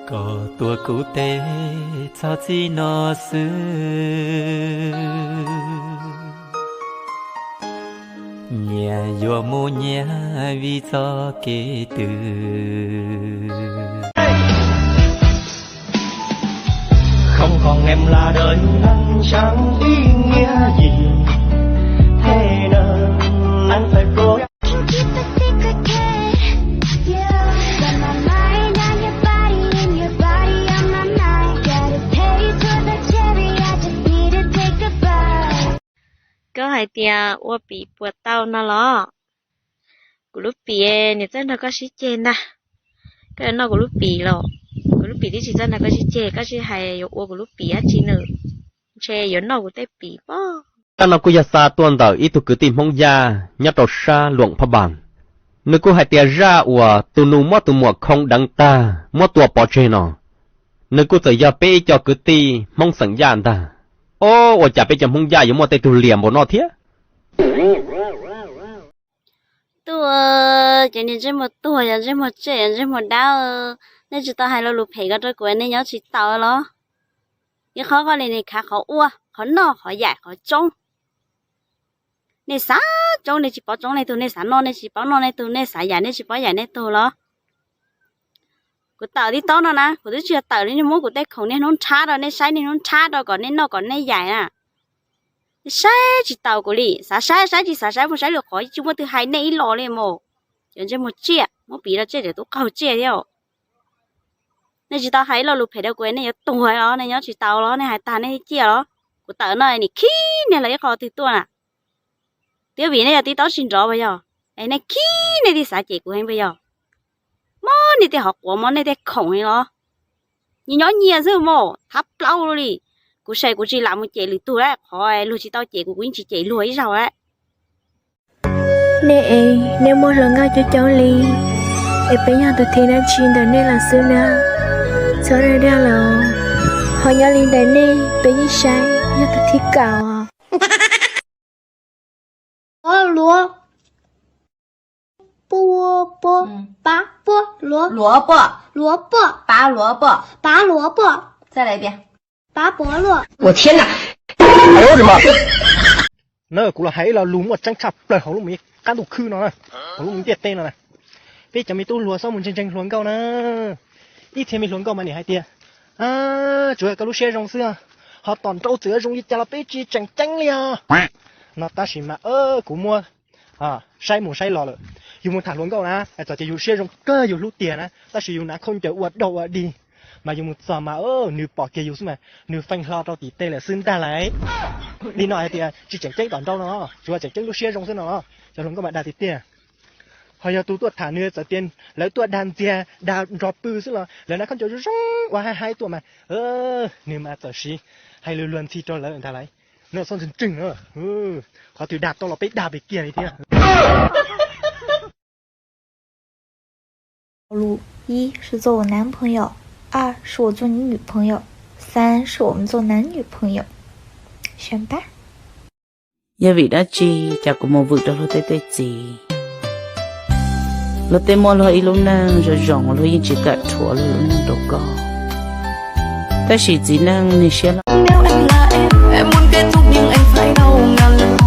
có tua cụ tê cho chi nó xứ nhà vô mô nhà vì cho kế từ không còn em là đời anh chẳng ý nghĩa gì thế nên anh phải cố gắng. có hai tia ô bị bùa tao nó lo của lúc bị này真的có sĩ trên nè cái nó của lúc bị lo của lúc bị thì chỉ真的có sĩ trên có sĩ hay ô của lúc bị á chỉ nữa chơi yếu nó của tay bị bao ta nó cũng xa tuần đầu ít tu cứ tìm hông gia nhát đầu xa luồng phá bản nếu cô hai tia ra ủa tu nu mót tu mùa không đắng ta mót tua bỏ chơi nó nếu cô tự do bê cho cứ ti mong sẵn gian ta ô ủa chả bê chấm hông gia giống mót tay tu liềm bộ nó thiết tôi cho nên chỉ một tuổi giờ chỉ một chuyện chỉ một đau nên chỉ tao hay lo lụp hệ cái đôi của nên nhớ chỉ tao lo nhưng khó có này khá khó ua khó no khó dài khó trông này xá trông này chỉ bảo trông này từ này xá no này chỉ bảo no này từ này xá dài này chỉ bảo dài này từ lo của tao đi to nó nè của tôi chưa tao nên muốn của tay không nên nó chát rồi nên sai nên nó chát rồi còn nên nó còn nên dài nè sai chỉ tàu của lì sai chỉ sai không sai được khỏi chúng ta từ hai này lò lên mồ chẳng cho một chia một bí là chia để tôi cầu chia theo nên chỉ tao thấy là lục phải đâu quên này tuổi đó này nhớ chỉ tàu đó này hai ta này chia đó của tao này khí này là cái kho từ tôi nè tiêu bí này là tí tao xin rõ bây giờ này khí này thì xả chị của anh bây giờ món này thì học của món này thì khổng này đó nhìn nhỏ nhiều chứ mồ thấp lâu rồi đi cô say cô chỉ làm một chị lừa tôi đấy, hỏi lừa chị tao chị của Quynh chị lừa ấy sao đấy? Nè, nếu một lần ngao cho cháu ly, em bây giờ tôi thì đang chuyên đời nên là xưa na, sau đây ra là họ nhớ linh đời nè, bây giờ say, giờ tôi thì cào à. Lúa, bơ, bá bơ, lúa bơ,拔萝卜，再来一遍。拔菠萝。我天哪！哎呦我的妈！nó cũng là hay là lúm một trăng chập lời họ lúm mi cá đủ khư nó này họ lúm tiệt tên nó này bây giờ mình tu lúa sau mình tranh luống câu nè ít thêm mình luống câu mà nè hai tia chủ yếu cái lúa xe rong xưa họ toàn trâu chữa rong như chả là bé chi tranh liền nó ta chỉ mà cũng mua sai mù sai lò rồi dùng một thằng luống câu nè cho chỉ dùng xe rong cơ dùng lúa tiền nè ta sử dụng nè không chở uất đầu đi mà dùng một giờ mà nửa bỏ kia dùng mà nửa phanh lo trâu tí tê là xưng ta lấy đi nói thì chỉ chẳng trách toàn trâu nó chúa chẳng trách lúc xe trong xưa nó cho luôn các bạn đạt thì tiền hồi giờ tú tuột thả nửa giờ tiền lấy tuột đàn tiền đào drop bư xưa là lấy nó không cho rong qua hai tuột mà nếu mà tờ xí hay luôn luôn thì cho lấy người ta lấy nó xong chừng nữa họ từ đạp to là biết đạp bị kia này thế路一是做我男朋友，二是我做你女朋友，三是我们做男女朋友，选吧。Giờ vì đã chi chả có một vực đó lo tê tê gì lo tê mò lo ý lo năng rồi rong lo yên chỉ cả thua lo năng đâu có ta chỉ năng này sẽ là nếu anh là em muốn kết thúc nhưng anh phải đau ngàn lần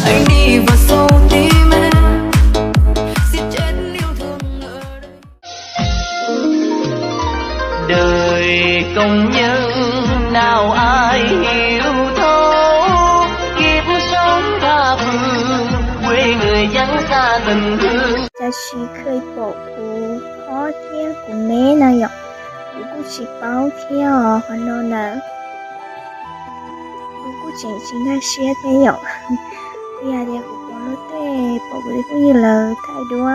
anh đi vào sâu tim em xin chết yêu thương ở đây đời công nhân nào ai hiểu thấu kiếp sống tha phương quê người vắng xa tình thương 这是可以保护好天của mẹ那样，如果是包天啊，还能呢？如果真心的写天样，bây giờ thì cũng có lúc thế, bảo cái cũng như là thay đổi,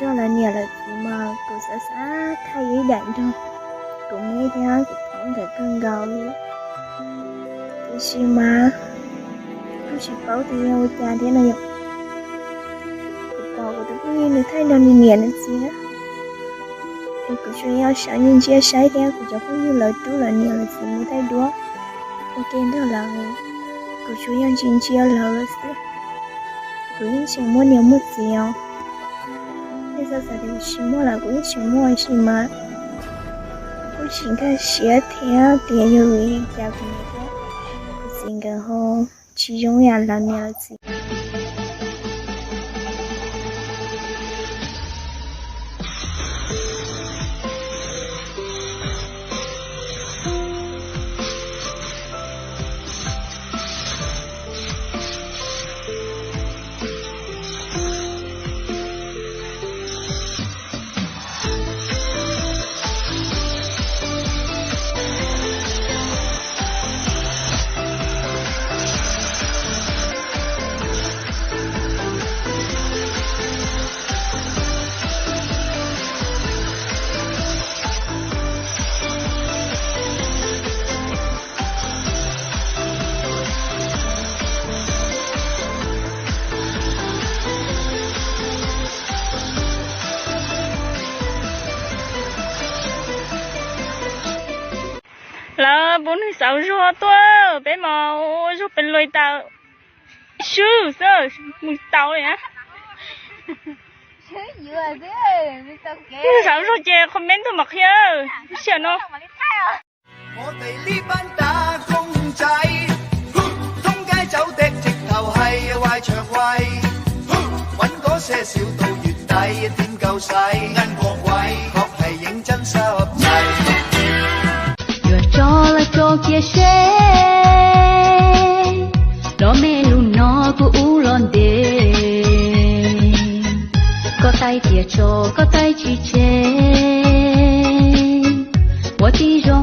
cho là nhiều là gì mà cứ xa xa thay ý định thôi, cũng nghe theo cũng không thể cân gạo nữa, thì gì mà, tôi chỉ bảo thì nhau cha thế này vậy. Của tôi cũng như thay đổi nhiều là gì đó thì cứ cho nhau sợ nhưng chia sẻ theo của cháu cũng như lời chú là nhiều là gì mới thay đổi ok đó là cô chú yên chính chia lỡ rồi cô yên chỉ mua nhiều một gì không bây giờ giờ thì chỉ mua là cô yên chỉ mua gì mà cô chỉ cái xé theo tiền rồi giá của mình đó cô chỉ cái hồ chỉ dùng nhà làm nhiều gì là 46 rùa tua bé mò rùa bên lôi tàu sư sơ mùi tàu này á 46rùa chè comment tôi mặc here sợ nó 我哋呢班打工仔，通街走的直頭係壞腸胃，揾嗰些少到月底點夠使？因個鬼確係認真濕滯。若咗啦做嘅些，攞咩路攞個烏浪地，個低啲做個低之前，我只用。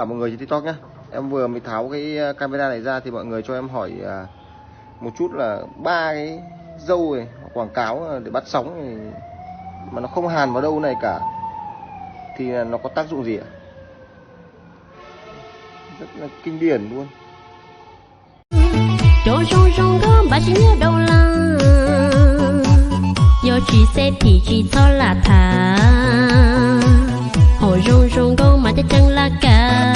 Mọi người trên TikTok nhé. Em vừa mới tháo cái camera này ra thì mọi người cho em hỏi một chút là 3 cái dâu này quảng cáo để bắt sóng này, mà nó không hàn vào đâu này cả thì nó có tác dụng gì ạ? Rất là kinh điển luôn. Chỗ rong rong có bà chỉ nhớ đâu là do chỉ xe thì chỉ cho là thà hồ rong rong có mà chắc chắn là cả.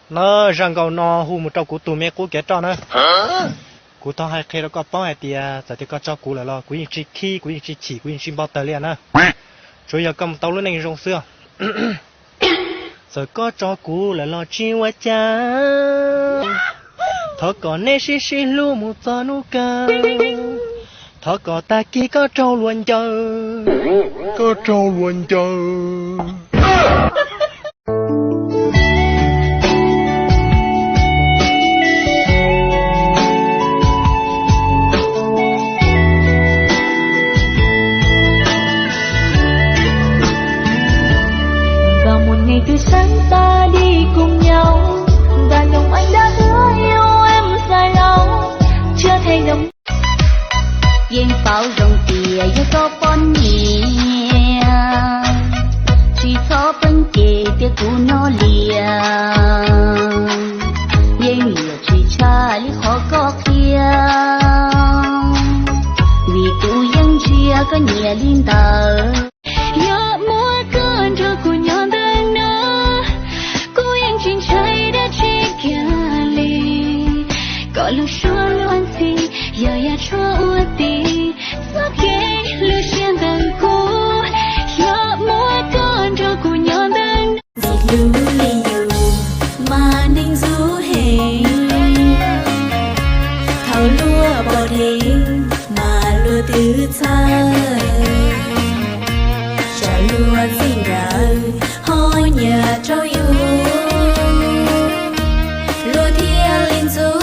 nó rằng cầu nó hù một trâu của tụi mẹ của kẻ trò nữa cú to hai khi nó có bao hai tia giờ thì có cho cú là lo cú yên chi khi cú yên chi chỉ cú yên chi bao tờ liền á rồi giờ cầm tàu lên này rong xưa rồi có cho cú là lo chi quá cha thọ còn nè xí xí lu một gió nu ca thọ còn ta kia có trâu luôn chờ từ sáng ta đi cùng nhau đàn ông anh đã hứa yêu em dài lâu chưa thấy đồng yên bao rong tìa yêu có con nhẹ chỉ cho bên kề tiếc cũ nó lìa yên lìa chỉ cha lý khó có kia vì tu yên chia có nhẹ linh tờ nhớ mỗi cơn thơ của nhau lúc xưa luôn thì giờ ya cho ua tí gió ghé lưu xuyên tầng cũ giờ mỗi con trâu của nhau đang dệt lưu ly dù mà ninh du hề thảo lúa bò thế mà lúa từ xa trả lúa xin ra ho nhà trâu yêu lúa thiên linh du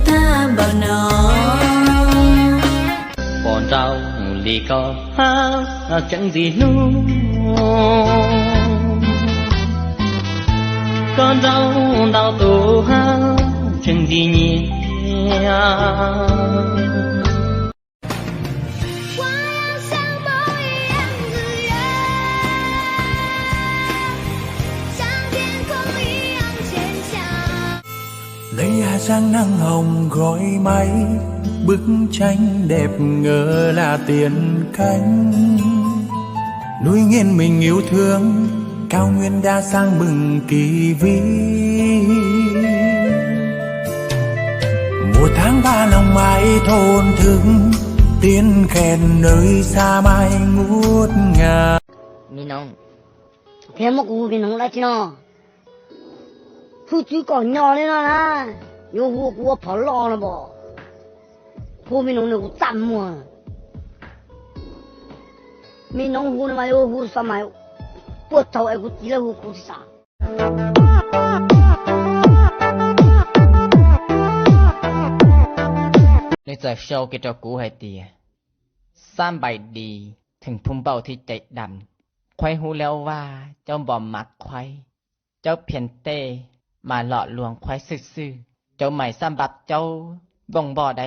ta bảo nó bọn rau lì có ha chẳng gì nu con rau đào tổ ha chẳng gì nhỉ lấy hạ sang nắng hồng gói máy bức tranh đẹp ngỡ là tiền cánh núi nghiêng mình yêu thương cao nguyên đa sang bừng kỳ vĩ mùa tháng ba lòng mãi thôn thức tiếng khen nơi xa mai ngút ngàn mình nông thế mà cụ mình nông đã chứ nó hú chú còn nhỏ lên à yo hú hú phở lo nè bò hú mình nông này hú chăm mà mình nông hú này mà yo hú sao mà bớt thầu ai hú chỉ là hú hú saoในใจโชว์กิจกูให้เตียซ้ำใบดีถึงพุ่มเบาที่ใจดำควายหูแล้วว่าเจ้าบ่มักควายเจ้าเพียนเต้มาหลอกลวงควายซื่อๆเจ้าใหม่ซ้ำบับเจ้าบ่งบ่ได้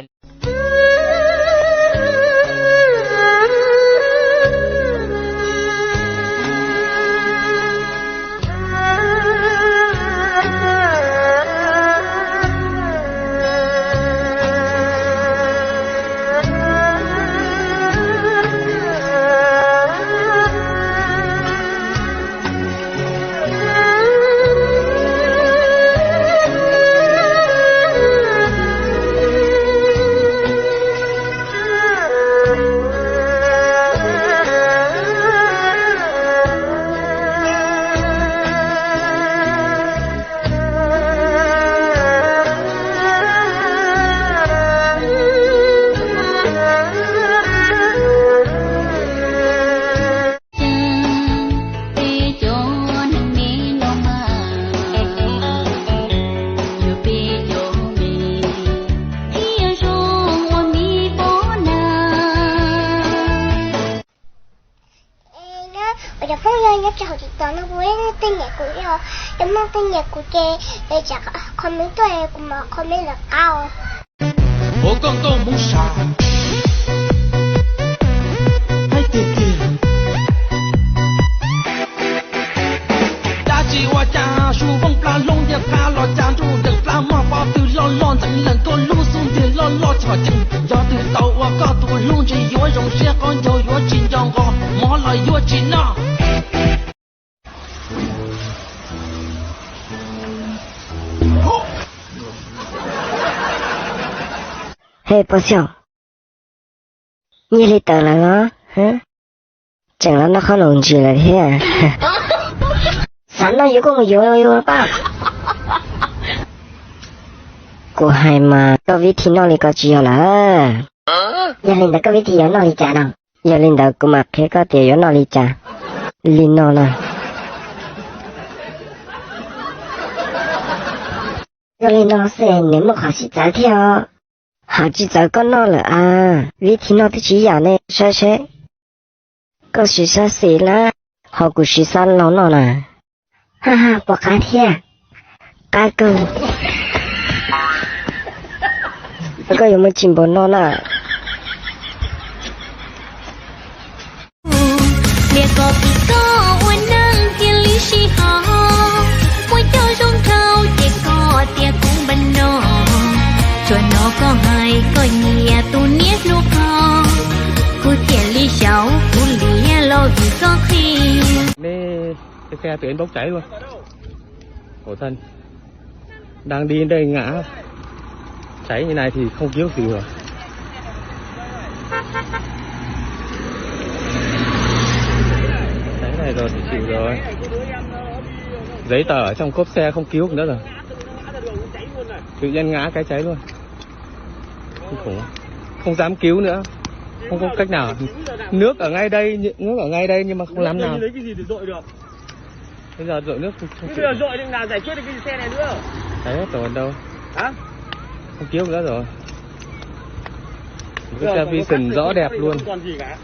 nhất cho chị toán nó với tên nhạc của yêu em mong tên nhạc của chị để chắc comment tôi cũng mà comment là cao我刚刚梦想还得给大吉我家书风ปลาลงเดียบพาลอจานรูเด็กปลาหม้อปอตือร้อนร้อนจังหลังก็รู้สุ่มเดือดร้อนร้อนชอจังยอตือเต่าว่าก็ตัวลุงจะยัวรงเสียก้อนยัวจีนยองก็หมอลอยยัวจีนน่ะ Hey, bố xiong. Như lý tờ là nó, hả? Chẳng lẽ nó không lộn gì là thế à? Sẵn nó yếu có người yếu bao. Cô hai mà có vị thì nó lại có chịu là. Giờ linh đã có vị thì nó lại trả đâu. Giờ linh đã cũng mặc thế có tiền nó lại trả. Linh nó là. Giờ linh nó sẽ nếu mà họ chỉ trả theo. Họ chỉ trả con nó là à. Vị thì nó thì chỉ giả này sẽ. Có sự xa xỉ là. Họ cũng sự xa lâu nó nè. Ha ha, bỏ cá thiệt. Cá cơ. có有没有进步呢？别个比个我能见里是好，我就中头这个爹公本喏，做那个还个年都年路好，古店里小古里老比个黑。Đây cái xe tuyến bốc cháy luôn. Khổ thân. Đang đi đến đây ngã. Cháy như này thì không cứu gì được. Cháy này rồi thì chịu rồi. Giấy tờ ở trong cốp xe không cứu được nữa rồi. Tự nhiên ngã cái cháy luôn. Không khủng. Không dám cứu nữa. Không có cách nào. Nước ở ngay đây nhưng mà không làm nào. Lấy cái gì để dội được? Bây giờ dội nước không bây giờ dội thì nào giải quyết được cái xe này nữa? Cháy hết rồi đâu. Hả? Không cứu nữa rồi. Cái xe Vision rõ đẹp luôn. Không còn gì cả.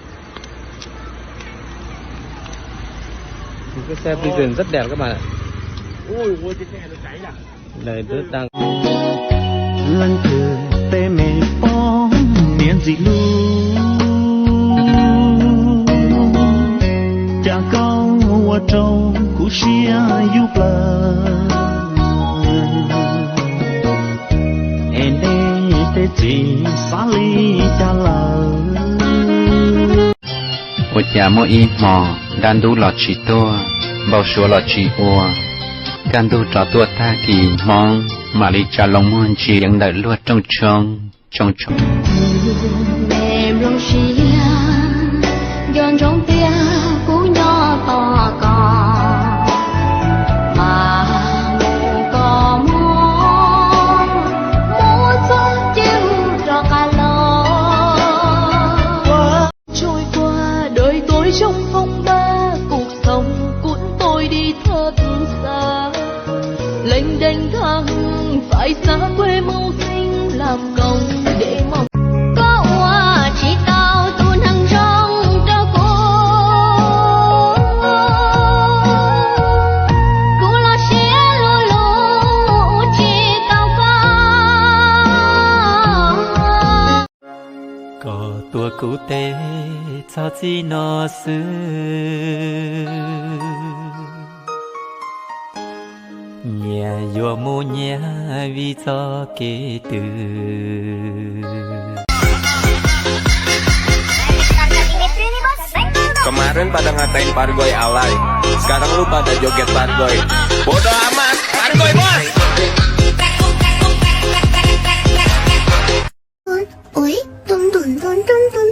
Cái xe Vision rất đẹp các bạn ạ. Ôi ôi cái xe nó cháy à? Đây rất đang. Lăng thừa tê mê bóng miền dị lưu. Cha câu ở trong cú xia yêu bờ. Em đây tê chỉ xa ly cha lờ. Ôi cha mỗi ý mò đan đu lọt chỉ tua bao số lọt chỉ ua can đu trò tua ta kỳ mong mà đi cha lòng muôn chỉ đang đợi luôn trong em lòng xia giòn trong tia cú nhỏ to cò mà mù có mò cho chiều cho cả lò trôi qua đời tôi trong phong ba cuộc sống cuốn tôi đi thật xa lênh đênh thang phải xa quê mưu sinh làm công để mong có hoa chỉ tao tuôn hàng trong cho cô cô lo xé lô lô chỉ tao có tua cú tê cho chi nó xứ nhà vô mô nhà vì cho kế từ Kemarin pada ngatain Pargoy alay, sekarang lu pada joget Pargoy. Bodoh amat, Pargoy bos. Ui, tung tung tung tung tung.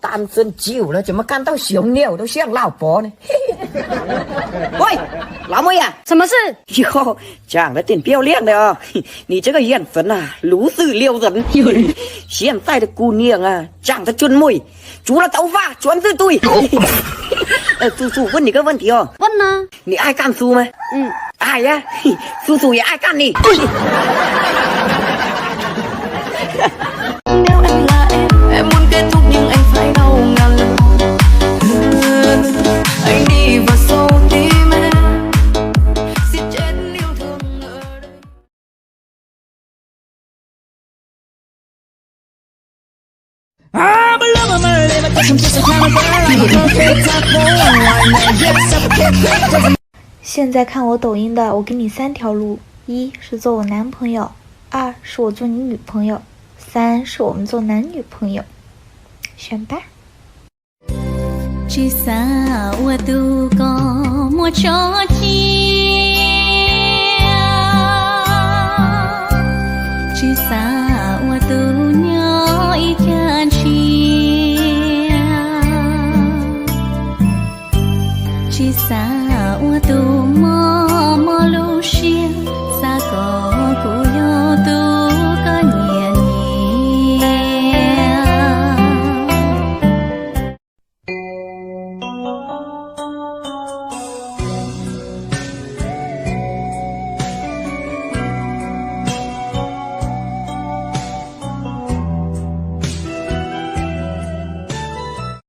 Tan sơn chiều nó chỉ mà can tao xiong nhiều tao xiang lao bó này. Ôi 老妹呀，什么事？哟，长得挺漂亮的哦，你这个眼神啊，如是撩人。现在的姑娘啊，长得真美，除了头发全是对。叔叔问你个问题哦，问呢？你爱看书吗？嗯，爱呀，叔叔也爱看你。Nếu anh là em muốn kết thúc nhưng anh phải đau ngàn lần. Anh đi vào sâu tim em, giết chết yêu thương ở đây. I'm a lover, my name is just a kind of girl. 现在看我抖音的，我给你3条路：一是做我男朋友，2是我做你女朋友，3是我们做男女朋友，选吧。 Chỉ xa ua tu có mua cho chi